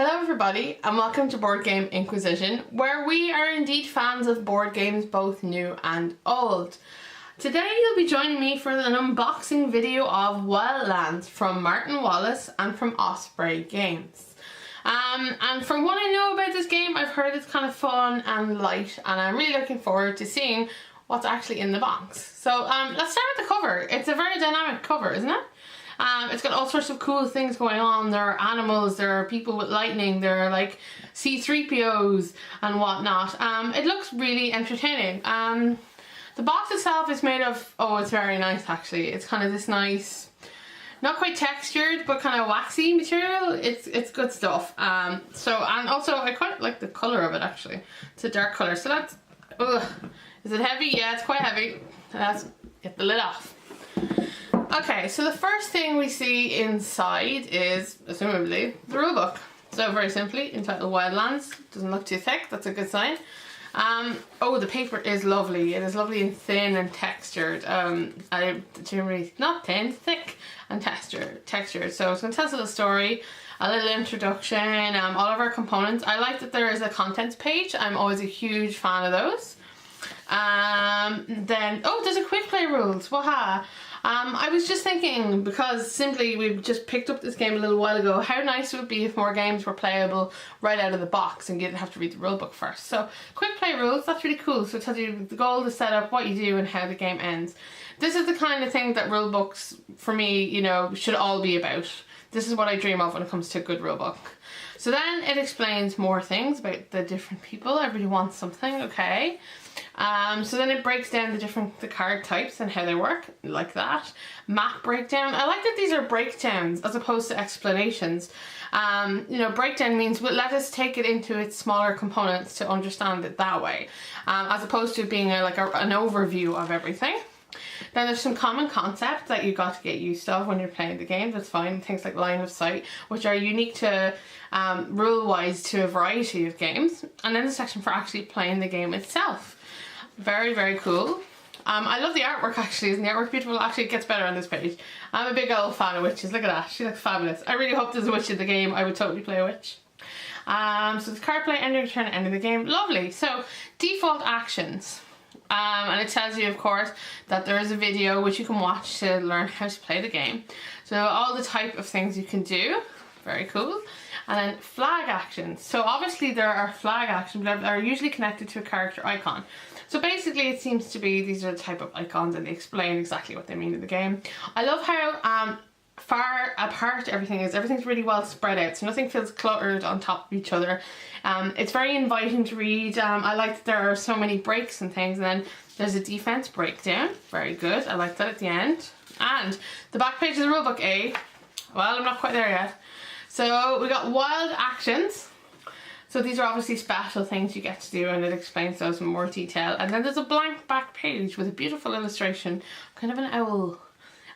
Hello everybody and welcome to Board Game Inquisition, where we are indeed fans of board games both new and old. Today you'll be joining me for an unboxing video of Wildlands from Martin Wallace and from Osprey Games. And from what I know about this game, I've heard it's kind of fun and light, and I'm really looking forward to seeing what's actually in the box. So let's start with the cover. It's a very dynamic cover, isn't it? It's got all sorts of cool things going on. There are animals, there are people with lightning, there are like C-3POs and whatnot. It looks really entertaining. The box itself is made of, oh, it's very nice actually. It's kind of this nice, not quite textured, but kind of waxy material. It's good stuff. And also I quite like the colour of it actually. It's a dark colour, so that's, ugh. Is it heavy? Yeah, it's quite heavy. Let's get the lid off. Okay, so the first thing we see inside is, assumably, the rulebook. So very simply, entitled Wildlands. Doesn't look too thick, that's a good sign. Oh, the paper is lovely. It is lovely and thin and textured. Generally not thin, thick and textured. So it's going to tell us a little story, a little introduction, all of our components. I like that there is a contents page. I'm always a huge fan of those. Then, oh, there's a quick play rules. Waha! I was just thinking, because simply we've just picked up this game a little while ago, how nice it would be if more games were playable right out of the box and you didn't have to read the rulebook first. So, quick play rules, that's really cool. So it tells you the goal, the setup, what you do and how the game ends. This is the kind of thing that rulebooks, for me, you know, should all be about. This is what I dream of when it comes to a good rulebook. So then it explains more things about the different people. Everybody wants something, okay. So then it breaks down the card types and how they work, like that. Map breakdown. I like that these are breakdowns as opposed to explanations. You know, breakdown means let us take it into its smaller components to understand it that way, as opposed to being an overview of everything. Then there's some common concepts that you got to get used of when you're playing the game. That's fine. Things like line of sight, which are unique to rule-wise to a variety of games. And then the section for actually playing the game itself. Very, very cool. I love the artwork actually. Isn't the artwork beautiful? Actually, it gets better on this page. I'm a big old fan of witches. Look at that. She looks fabulous. I really hope there's a witch in the game. I would totally play a witch. So it's card play, ending turn, ending the game. Lovely. So, default actions. And it tells you, of course, that there is a video which you can watch to learn how to play the game. So all the type of things you can do. Very cool. And then flag actions. So obviously there are flag actions that are usually connected to a character icon. So basically it seems to be these are the type of icons and they explain exactly what they mean in the game. I love how far apart everything is. Everything's really well spread out, so nothing feels cluttered on top of each other. It's very inviting to read. I like that there are so many breaks and things, and then there's a defense breakdown. Very good. I like that at the end. And the back page of the rulebook, well, I'm not quite there yet. So we got wild actions. So these are obviously special things you get to do, and it explains those in more detail. And then there's a blank back page with a beautiful illustration, kind of an owl.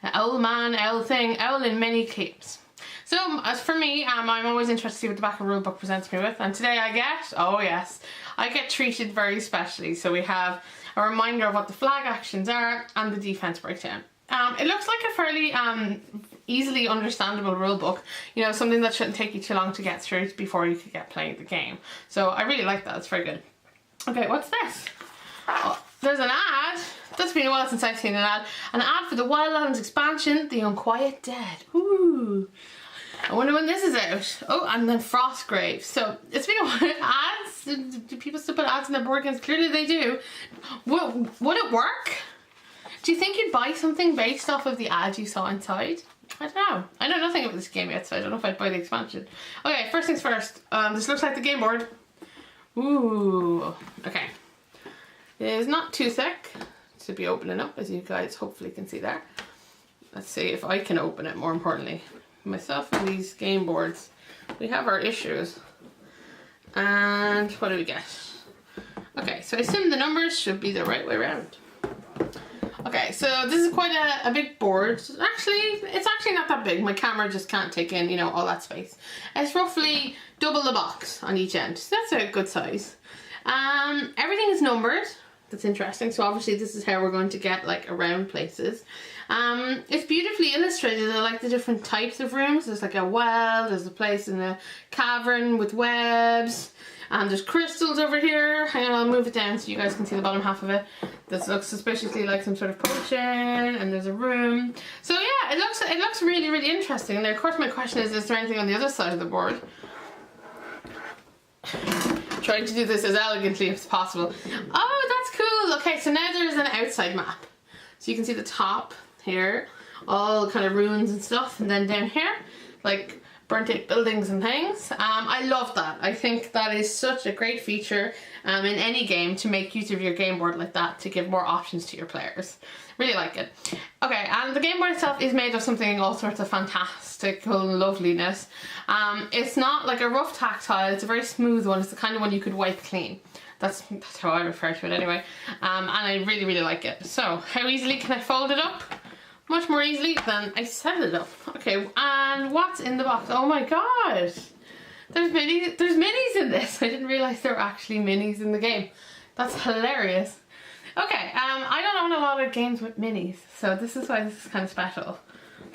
An owl man, owl thing, owl in many capes. So as for me, I'm always interested to see what the back of the rulebook presents me with, and today I get, oh yes, I get treated very specially. So we have a reminder of what the flag actions are and the defense breakdown. It looks like a fairly easily understandable rulebook, you know, something that shouldn't take you too long to get through before you could get playing the game. So I really like that, it's very good. Okay, what's this? Oh, there's an ad. That's been a while since I've seen an ad. An ad for the Wildlands expansion, The Unquiet Dead. Ooh. I wonder when this is out. Oh, and then Frostgrave. So it's been a while. Ads? Do people still put ads in their board games? Clearly they do. Would it work? Do you think you'd buy something based off of the ad you saw inside? I don't know. I know nothing about this game yet, so I don't know if I'd buy the expansion. Okay, first things first. This looks like the game board. Ooh. Okay. It is not too thick to be opening up, as you guys hopefully can see there. Let's see if I can open it, more importantly. Myself and these game boards, we have our issues. And what do we get? Okay, so I assume the numbers should be the right way around. Okay, so this is quite a big board. Actually, it's actually not that big. My camera just can't take in, you know, all that space. It's roughly double the box on each end. So that's a good size. Everything is numbered. that's interesting. So obviously this is how we're going to get like around places. It's beautifully illustrated. I like the different types of rooms. There's like a well, there's a place in a cavern with webs, and there's crystals over here. Hang on, I'll move it down so you guys can see the bottom half of it. This looks suspiciously like some sort of potion, and there's a room. So yeah, it looks really, really interesting. Now of course my question is there anything on the other side of the board? Trying to do this as elegantly as possible. Oh, that's cool. Okay, so now there's an outside map. So you can see the top here, all kind of ruins and stuff, and then down here, like burnt out buildings and things. I love that. I think that is such a great feature in any game to make use of your game board like that, to give more options to your players. Really like it. Okay, and the game board itself is made of something all sorts of fantastical loveliness. It's not like a rough tactile, it's a very smooth one. It's the kind of one you could wipe clean. That's how I refer to it anyway. And I really, really like it. So, how easily can I fold it up? Much more easily than I set it up. Okay, and what's in the box? Oh my god! There's minis in this. I didn't realise there were actually minis in the game. That's hilarious. Okay, I don't own a lot of games with minis, so this is why this is kind of special.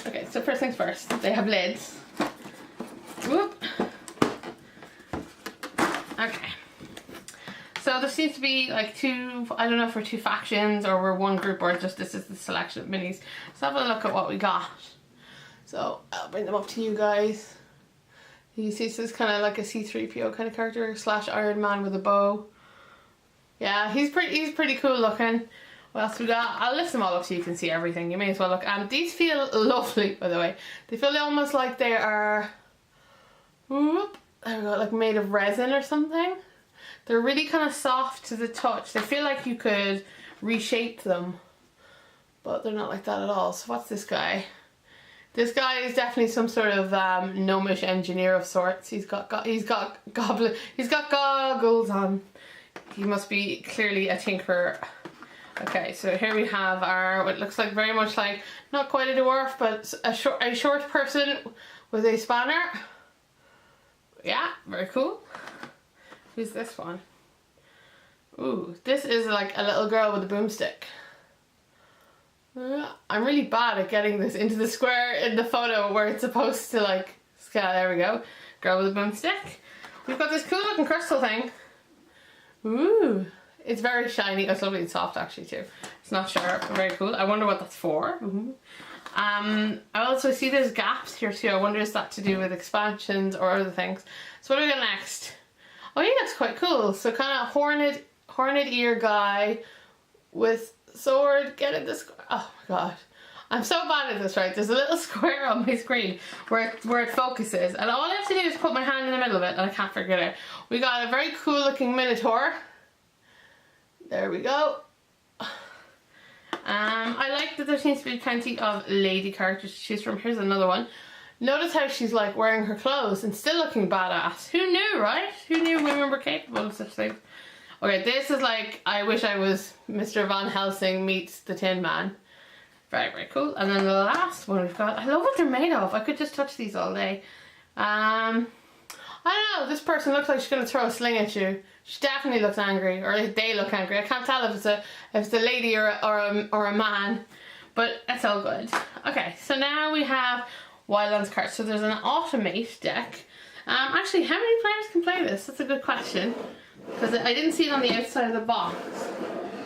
Okay, so first things first, they have lids. Whoop. Okay. So there seems to be like two, I don't know if we're two factions or we're one group or just this is the selection of minis. So have a look at what we got. So I'll bring them up to you guys. You see this is kind of like a C-3PO kind of character / Iron Man with a bow. Yeah, he's pretty cool looking. What else we got? I'll list them all up so you can see everything. You may as well look. These feel lovely, by the way. They feel almost like they are, whoop, there we go, like made of resin or something. They're really kind of soft to the touch. They feel like you could reshape them, but they're not like that at all. So what's this guy? This guy is definitely some sort of gnomish engineer of sorts. He's got goggles on. He must be clearly a tinkerer. Okay, so here we have our, what looks like very much like, not quite a dwarf, but a short person with a spanner. Yeah, very cool. Who's this one? Ooh, this is like a little girl with a boomstick. I'm really bad at getting this into the square in the photo where it's supposed to like scale. There we go. Girl with a boomstick. We've got this cool looking crystal thing. Ooh, it's very shiny. It's lovely and soft actually too. It's not sharp. Very cool. I wonder what that's for. I also see there's gaps here too. I wonder is that to do with expansions or other things. So what do we got next? Oh, he looks quite cool. So kind of horned ear guy with sword. Get in this. Oh my god. I'm so bad at this, right? There's a little square on my screen where it focuses, and all I have to do is put my hand in the middle of it and I can't figure it out. We got a very cool looking minotaur. There we go. I like that there seems to be plenty of lady characters to choose from. Here's another one. Notice how she's like wearing her clothes and still looking badass. Who knew, right? Who knew women were capable of such things? Okay, this is like, I wish I was Mr. Van Helsing meets the Tin Man. Very, very cool. And then the last one we've got, I love what they're made of. I could just touch these all day. I don't know, this person looks like she's going to throw a sling at you. She definitely looks angry, or they look angry. I can't tell if it's a lady or a man, but it's all good. Okay, so now we have Wildlands cards. So there's an automate deck. Actually, how many players can play this? That's a good question, because I didn't see it on the outside of the box.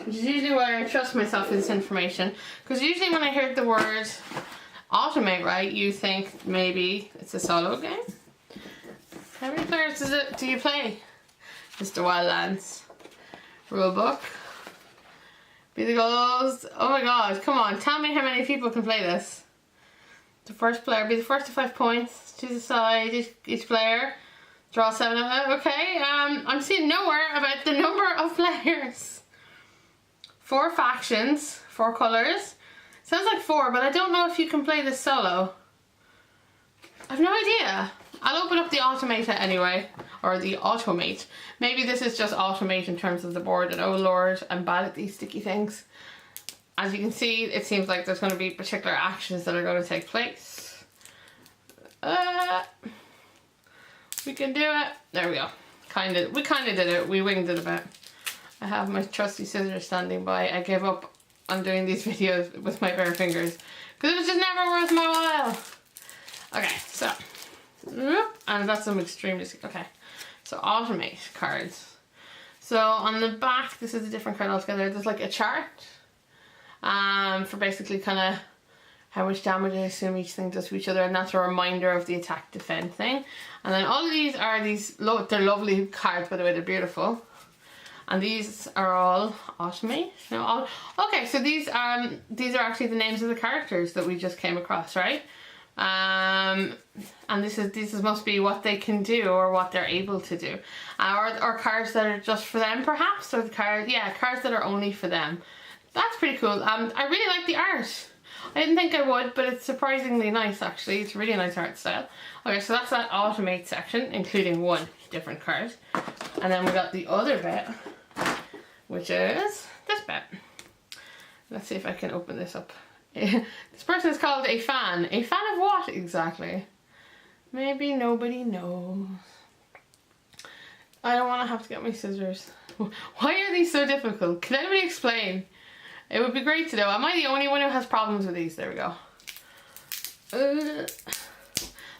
Which is usually where I trust myself with this information. Because usually when I hear the word automate, right, you think maybe it's a solo game. How many players do you play, Mr. Wildlands? Rulebook. Be the goals. Oh my god, come on, tell me how many people can play this. The first player, be the first to 5 points. Choose a side, each player. Draw 7 of it. Okay, I'm seeing nowhere about the number of players. 4 factions, 4 colours. Sounds like 4, but I don't know if you can play this solo. I've no idea. I'll open up the automata anyway, or the automate. Maybe this is just automate in terms of the board, and oh lord, I'm bad at these sticky things. As you can see, it seems like there's going to be particular actions that are going to take place. We can do it. There we go. We kind of did it. We winged it a bit. I have my trusty scissors standing by. I gave up on doing these videos with my bare fingers because it was just never worth my while. Okay, so, and that's some extremely, okay. So automate cards. So on the back, this is a different card altogether. There's like a chart for basically kind of how much damage I assume each thing does to each other, and that's a reminder of the attack defend thing. And then all of these are they're lovely cards, by the way, they're beautiful. And these are all automate. No, all okay. So these are actually the names of the characters that we just came across, right? And this must be what they can do or what they're able to do, or cards that are just for them, perhaps, or cards that are only for them. That's pretty cool. I really like the art. I didn't think I would, but it's surprisingly nice actually. It's a really nice art style. Okay, so that's that automate section, including one different card. And then we got the other bit, which is this bit. Let's see if I can open this up. This person is called a fan. A fan of what exactly? Maybe nobody knows. I don't want to have to get my scissors. Why are these so difficult? Can anybody explain? It would be great to know. Am I the only one who has problems with these? There we go.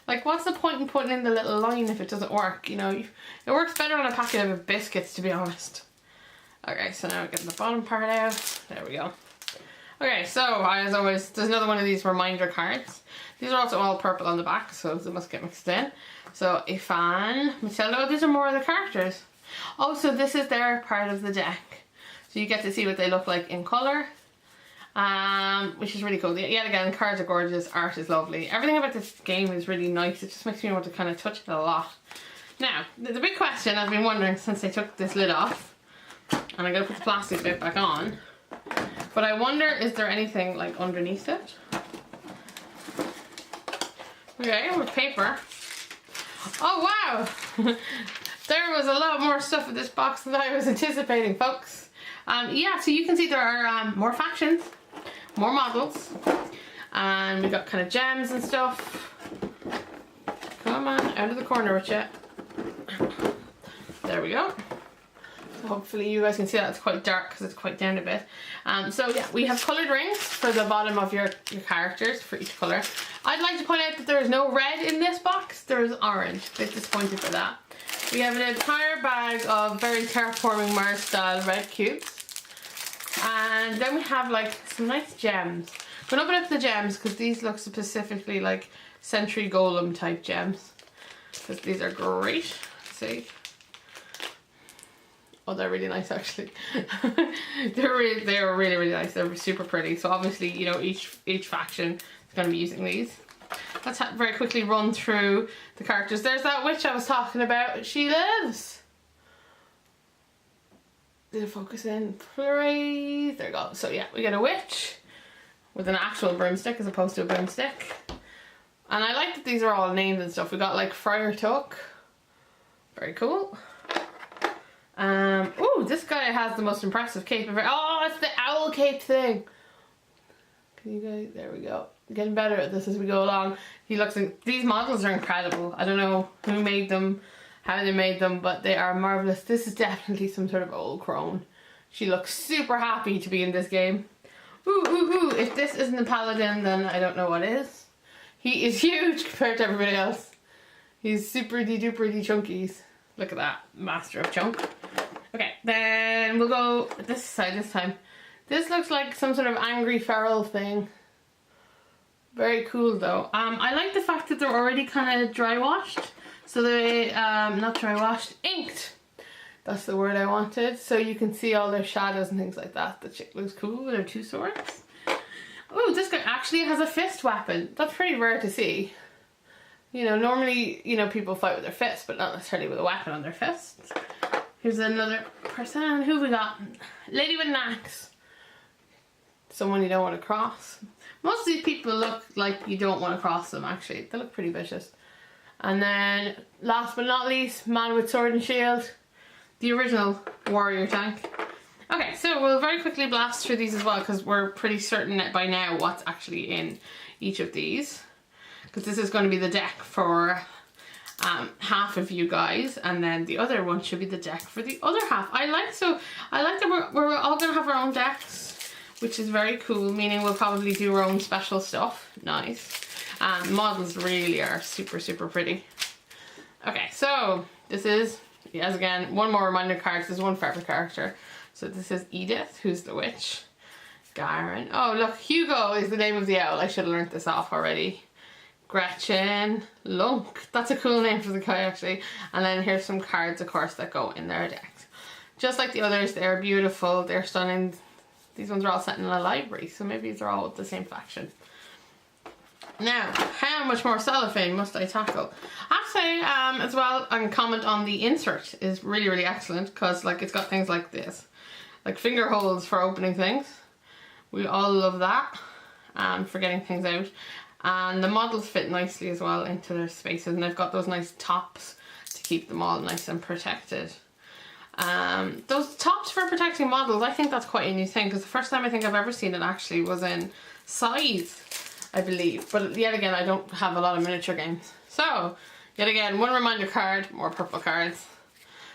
Like, what's the point in putting in the little line if it doesn't work? You know, it works better on a packet of biscuits, to be honest. Okay, so now we're getting the bottom part out. There we go. Okay, so as always, there's another one of these reminder cards. These are also all purple on the back, so they must get mixed in. So, a fan, Matilda, these are more of the characters. Oh, so this is their part of the deck. So you get to see what they look like in colour, which is really cool. Yet again, cards are gorgeous, art is lovely. Everything about this game is really nice. It just makes me want to kind of touch it a lot. Now, the big question I've been wondering since I took this lid off, and I'm going to put the plastic bit back on, but I wonder, is there anything like underneath it? Okay, with paper. Oh wow! There was a lot more stuff in this box than I was anticipating, folks. Yeah, so you can see there are more factions, more models, and we got kind of gems and stuff. Come on, out of the corner with you. There we go. So hopefully you guys can see that. It's quite dark because it's quite down a bit. So yeah, we have coloured rings for the bottom of your characters for each colour. I'd like to point out that there is no red in this box. There is orange. A bit disappointed for that. We have an entire bag of very Terraforming Mars style red cubes. And then we have like some nice gems. I'm going to open up the gems because these look specifically like Sentry Golem type gems. Because these are great. Let's see. Oh, they're really nice actually. They're really nice. They're super pretty. So obviously, you know, each faction is going to be using these. Let's very quickly run through the characters. There's that witch I was talking about. She lives. Did it focus in? Please. There we go. So yeah, we get a witch with an actual broomstick as opposed to a broomstick. And I like that these are all named and stuff. We got like Friar Tuck. Very cool. Ooh, this guy has the most impressive cape ever. Oh, it's the owl cape thing. Can you guys? There we go. Getting better at this as we go along. He looks. These models are incredible. I don't know who made them, how they made them, but they are marvelous. This is definitely some sort of old crone. She looks super happy to be in this game. Ooh, ooh, ooh. If this isn't a paladin, then I don't know what is. He is huge compared to everybody else. He's super duper chunkies. Look at that, master of chunk. Okay, then we'll go this side this time. This looks like some sort of angry feral thing. Very cool though. I like the fact that they're already kind of dry washed. So they, not dry washed, inked. That's the word I wanted. So you can see all their shadows and things like that. The chick looks cool with her two swords. Oh, this guy actually has a fist weapon. That's pretty rare to see. You know, normally, you know, people fight with their fists, but not necessarily with a weapon on their fists. Here's another person. Who have we got? Lady with an axe. Someone you don't want to cross. Most of these people look like you don't want to cross them, actually. They look pretty vicious. And then, last but not least, man with sword and shield. The original warrior tank. Okay, so we'll very quickly blast through these as well, because we're pretty certain by now what's actually in each of these. Because this is going to be the deck for half of you guys, and then the other one should be the deck for the other half. I like that we're all gonna have our own decks, which is very cool, meaning we'll probably do our own special stuff. Nice. Models really are super, super pretty. Okay, so this is, yes, again, one more reminder card. There's one for every character. So this is Edith, who's the witch. Garen. Oh, look, Hugo is the name of the owl. I should have learnt this off already. Gretchen. Lunk. That's a cool name for the guy, actually. And then here's some cards, of course, that go in their decks. Just like the others, they're beautiful. They're stunning. These ones are all set in a library, so maybe they're all with the same faction. Now, how much more cellophane must I tackle? I have to say, as well, I can comment on the insert is really, really excellent, because like it's got things like this. Like finger holes for opening things. We all love that, for getting things out. And the models fit nicely as well into their spaces, and they've got those nice tops to keep them all nice and protected. Those tops for protecting models, I think that's quite a new thing, because the first time I think I've ever seen it actually was in Size, I believe. But yet again, I don't have a lot of miniature games. So, yet again, one reminder card, more purple cards.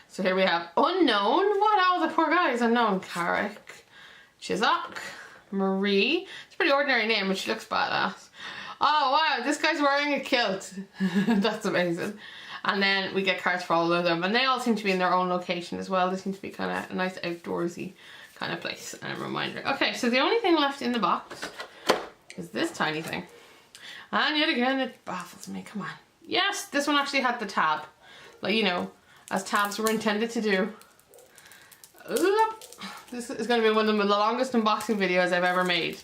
So here we have Unknown. What? Oh, the poor guy is Unknown. Carrick. Chizok. Marie. It's a pretty ordinary name, but she looks badass. Oh wow, this guy's wearing a kilt. That's amazing. And then we get cards for all of them, and they all seem to be in their own location as well. They seem to be kind of a nice outdoorsy kind of place. And a reminder. Okay, so the only thing left in the box is this tiny thing. And yet again, it baffles me. Come on. Yes, this one actually had the tab. Like, you know, as tabs were intended to do. This is going to be one of the longest unboxing videos I've ever made.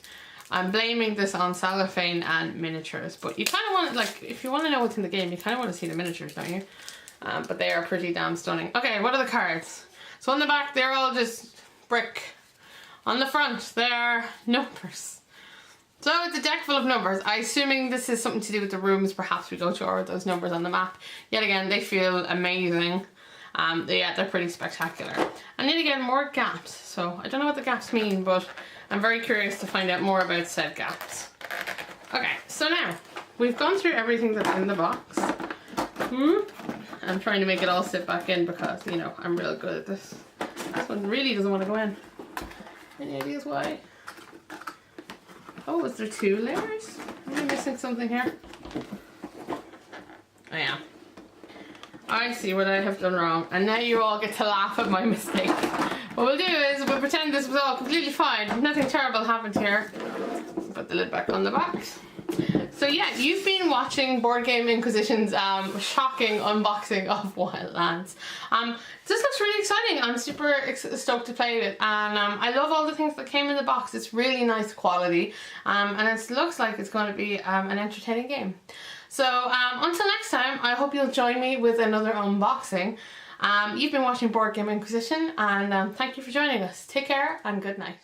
I'm blaming this on cellophane and miniatures, but you kind of want, like, if you want to know what's in the game, you kind of want to see the miniatures, don't you? But they are pretty damn stunning. Okay, what are the cards? So on the back, they're all just brick. On the front, they're numbers. So it's a deck full of numbers. I'm assuming this is something to do with the rooms perhaps we go to, or those numbers on the map. Yet again, they feel amazing. Yeah, they're pretty spectacular. And then again, more gaps. So I don't know what the gaps mean, but I'm very curious to find out more about said gaps. Okay, so now we've gone through everything that's in the box. I'm trying to make it all sit back in because, you know, I'm real good at this. This one really doesn't want to go in. Any ideas why? Oh, is there 2 layers? Am I missing something here? I am. I see what I have done wrong, and now you all get to laugh at my mistake. What we'll do is we'll pretend this was all completely fine. Nothing terrible happened here. Put the lid back on the box. So yeah, you've been watching Board Game Inquisition's shocking unboxing of Wildlands. This looks really exciting. I'm super stoked to play it, and I love all the things that came in the box. It's really nice quality, and it looks like it's going to be an entertaining game. So until next time, I hope you'll join me with another unboxing. You've been watching Board Game Inquisition, and thank you for joining us. Take care and good night.